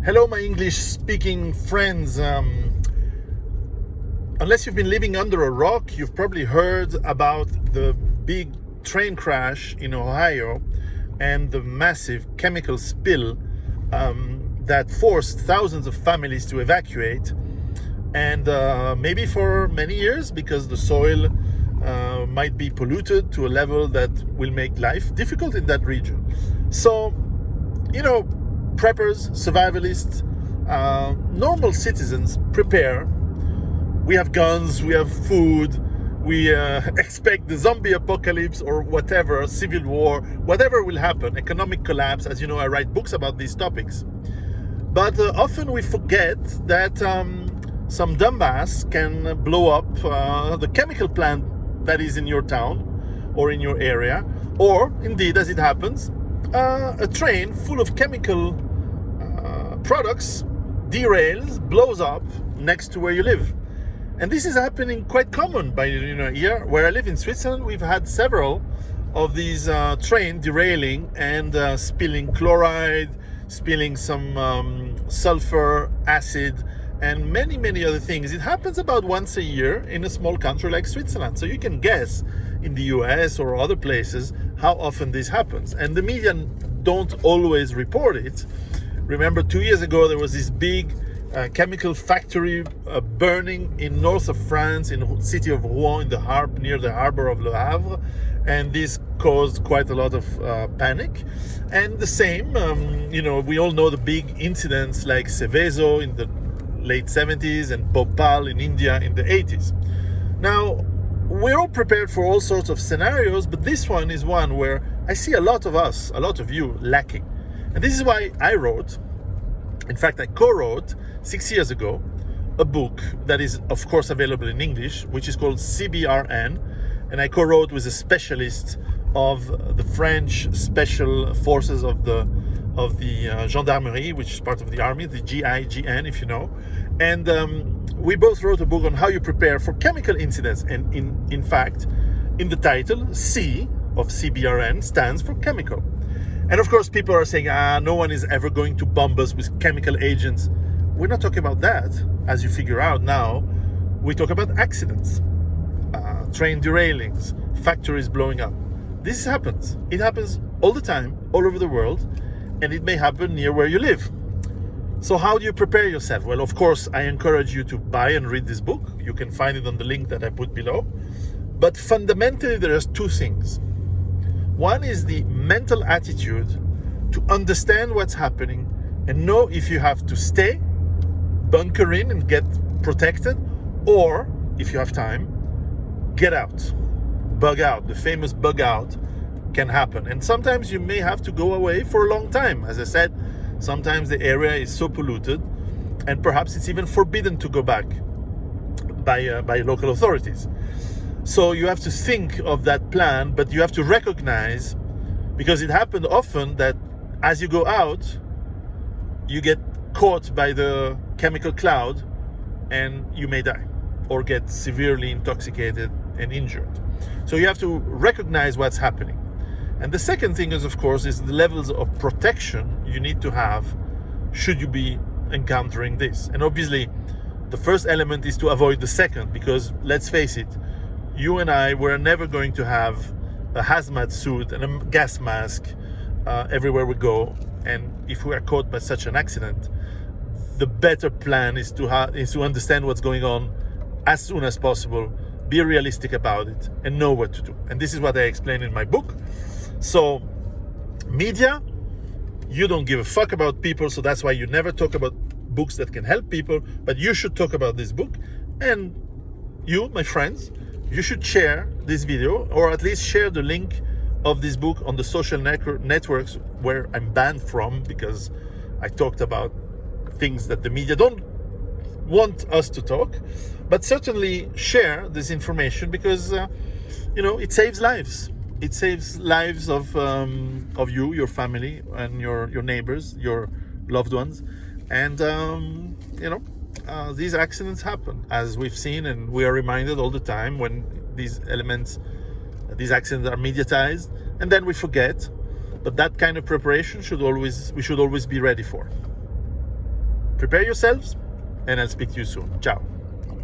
Hello, my English-speaking friends. Unless you've been living under a rock, you've probably heard about the big train crash in Ohio and the massive chemical spill that forced thousands of families to evacuate, and maybe for many years, because the soil might be polluted to a level that will make life difficult in that region. So, preppers, survivalists, normal citizens prepare. We have guns, we have food, we expect the zombie apocalypse or whatever, civil war, whatever will happen, economic collapse. As you know, I write books about these topics. But often we forget that some dumbass can blow up the chemical plant that is in your town or in your area, or indeed, as it happens, a train full of chemical products derails, blows up next to where you live. And this is happening quite common. Here where I live in Switzerland, we've had several of these trains derailing and spilling chloride, spilling some sulfur, acid, and many other things. It happens about once a year in a small country like Switzerland. So you can guess in the US or other places how often this happens. And the media don't always report it. Remember, 2 years ago, there was this big chemical factory burning in north of France, in the city of Rouen, near the harbor of Le Havre, and this caused quite a lot of panic. And the same, we all know the big incidents like Seveso in the late 70s and Bhopal in India in the 80s. Now, we're all prepared for all sorts of scenarios, but this one is one where I see a lot of you lacking. And this is why I co-wrote 6 years ago a book that is, of course, available in English, which is called CBRN. And I co-wrote with a specialist of the French special forces of the gendarmerie, which is part of the army, the GIGN, if you know. And we both wrote a book on how you prepare for chemical incidents. And in fact, in the title, C of CBRN stands for chemical. And of course, people are saying, no one is ever going to bomb us with chemical agents. We're not talking about that. As you figure out now, we talk about accidents, train derailings, factories blowing up. This happens. It happens all the time, all over the world, and it may happen near where you live. So how do you prepare yourself? Well, of course, I encourage you to buy and read this book. You can find it on the link that I put below. But fundamentally, there are two things. One is the mental attitude to understand what's happening and know if you have to stay, bunker in and get protected, or if you have time, get out, bug out. The famous bug out can happen. And sometimes you may have to go away for a long time. As I said, sometimes the area is so polluted and perhaps it's even forbidden to go back by local authorities. So you have to think of that plan, but you have to recognize, because it happened often that as you go out, you get caught by the chemical cloud and you may die or get severely intoxicated and injured. So you have to recognize what's happening. And the second thing is, of course, is the levels of protection you need to have should you be encountering this. And obviously, the first element is to avoid the second, because let's face it, you and I were never going to have a hazmat suit and a gas mask everywhere we go. And if we are caught by such an accident, the better plan is to understand what's going on as soon as possible, be realistic about it, and know what to do. And this is what I explain in my book. So, media, you don't give a fuck about people, so that's why you never talk about books that can help people, but you should talk about this book. And you, my friends, you should share this video, or at least share the link of this book on the social networks where I'm banned from, because I talked about things that the media don't want us to talk. But certainly share this information, because it saves lives. It saves lives of you, your family, and your neighbors, your loved ones. And these accidents happen, as we've seen, and we are reminded all the time when these accidents are mediatized, and then we forget. But that kind of preparation we should always be ready for. Prepare yourselves, and I'll speak to you soon. Ciao.